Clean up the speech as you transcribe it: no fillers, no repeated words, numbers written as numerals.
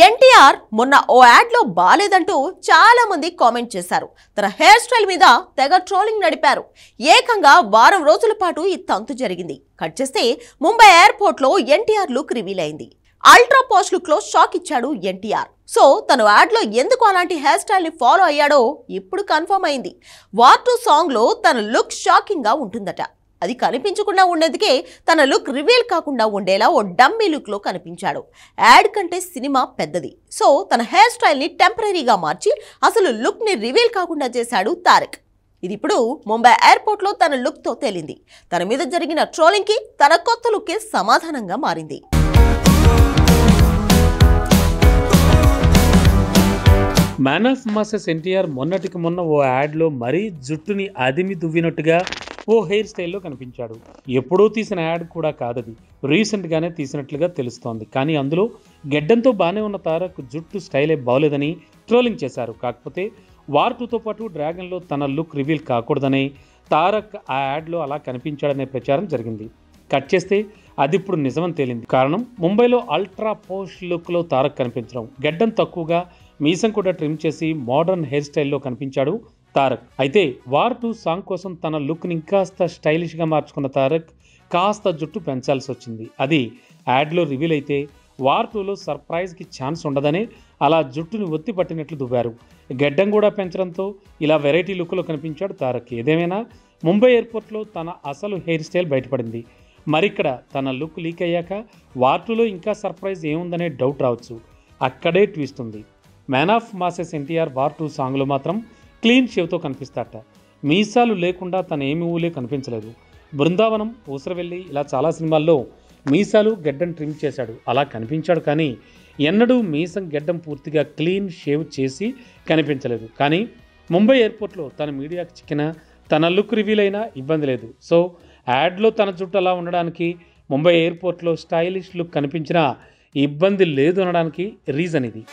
ఎన్టీఆర్ మొన్న ఓ యాడ్ లో బాలేదంటూ చాలా మంది కామెంట్ చేశారు. తన హెయిర్ స్టైల్ మీద తెగ ట్రోలింగ్ నడిపారు. ఏకంగా వారం రోజుల పాటు ఈ తంతు జరిగింది. కట్ చేస్తే ముంబై ఎయిర్పోర్ట్ లో ఎన్టీఆర్ లుక్ రివీల్ అయింది. అల్ట్రా పాష్ లుక్ లో షాక్ ఇచ్చాడు ఎన్టీఆర్. సో తను యాడ్ లో ఎందుకు అలాంటి హెయిర్ స్టైల్ ని ఫాలో అయ్యాడో ఇప్పుడు కన్ఫర్మ్ అయింది. వార్ 2 సాంగ్ లో తన లుక్ షాకింగ్ గా ఉంటుందట. అది కనిపించకుండా ఉండేందుకే తన లుక్ రివీల్ కాకుండా ఉండేలా ఓ డమ్మీ లుక్ లో కనిపించాడు. యాడ్ కంటే సినిమా పెద్దది. సో తన హెయిర్ స్టైల్ ని టెంపరీగా మార్చి అసలు లుక్ ని రివీల్ కాకుండా చేశాడు తారక్. ఇది ఇప్పుడు ముంబై ఎయిర్పోర్ట్ లో తన లుక్ తో తేలింది. తన మీద జరిగిన ట్రోలింగ్ కి తన కొత్త లుక్ సమాధానంగా మారింది. మ్యాన్ ఆఫ్ మాసెస్ ఎన్టీఆర్ మొన్నటికి మొన్న ఓ యాడ్లో మరీ జుట్టుని అదిమి దువ్వినట్టుగా ఓ హెయిర్ స్టైల్లో కనిపించాడు. ఎప్పుడో తీసిన యాడ్ కూడా కాదది, రీసెంట్గానే తీసినట్లుగా తెలుస్తోంది. కానీ అందులో గెడ్డంతో బాగానే ఉన్న తారక్ జుట్టు స్టైలే బాగోలేదని ట్రోలింగ్ చేశారు. కాకపోతే వార్ 2తో పాటు డ్రాగన్లో తన లుక్ రివీల్ కాకూడదని తారక్ ఆ యాడ్లో అలా కనిపించాడనే ప్రచారం జరిగింది. కట్ చేస్తే అది ఇప్పుడు నిజమని తేలింది. కారణం ముంబైలో అల్ట్రా పోష్ లుక్లో తారక్ కనిపించడం, గెడ్డం తక్కువగా మీసం కూడా ట్రిమ్ చేసి మోడర్న్ హెయిర్ స్టైల్లో కనిపించాడు తారక్. అయితే వార్ 2 సాంగ్ కోసం తన లుక్ని ఇంకాస్త స్టైలిష్గా మార్చుకున్న తారక్ కాస్త జుట్టు పెంచాల్సి వచ్చింది. అది యాడ్లో రివీల్ అయితే వార్ 2లో సర్ప్రైజ్కి ఛాన్స్ ఉండదని అలా జుట్టుని ఒత్తి పట్టినట్లు దువ్వారు. గెడ్డం కూడా పెంచడంతో ఇలా వెరైటీ లుక్లో కనిపించాడు తారక్. ఏదేమైనా ముంబై ఎయిర్పోర్ట్లో తన అసలు హెయిర్ స్టైల్ బయటపడింది. మరిక్కడ తన లుక్ లీక్ అయ్యాక వార్ 2లో ఇంకా సర్ప్రైజ్ ఏముందనే డౌట్ రావచ్చు. అక్కడే ట్విస్ట్ ఉంది. Man of masses NTR war 2 సాంగ్లో మాత్రం క్లీన్ షేవ్తో కనిపిస్తాట. మీసాలు లేకుండా తన ఏమి ఊలే కనిపించలేదు. బృందావనం, ఊసరవెల్లి ఇలా చాలా సినిమాల్లో మీసాలు గెడ్డం ట్రిమ్ చేశాడు, అలా కనిపించాడు. కానీ ఎన్నడూ మీసం గెడ్డం పూర్తిగా క్లీన్ షేవ్ చేసి కనిపించలేదు. కానీ ముంబై ఎయిర్పోర్ట్లో తన మీడియాకి చిక్కిన తన లుక్ రివీల్ అయినా ఇబ్బంది లేదు. సో యాడ్లో తన జుట్టు అలా ఉండడానికి, ముంబై ఎయిర్పోర్ట్లో స్టైలిష్ లుక్ కనిపించినా ఇబ్బంది లేదు అనడానికి రీజన్ ఇది.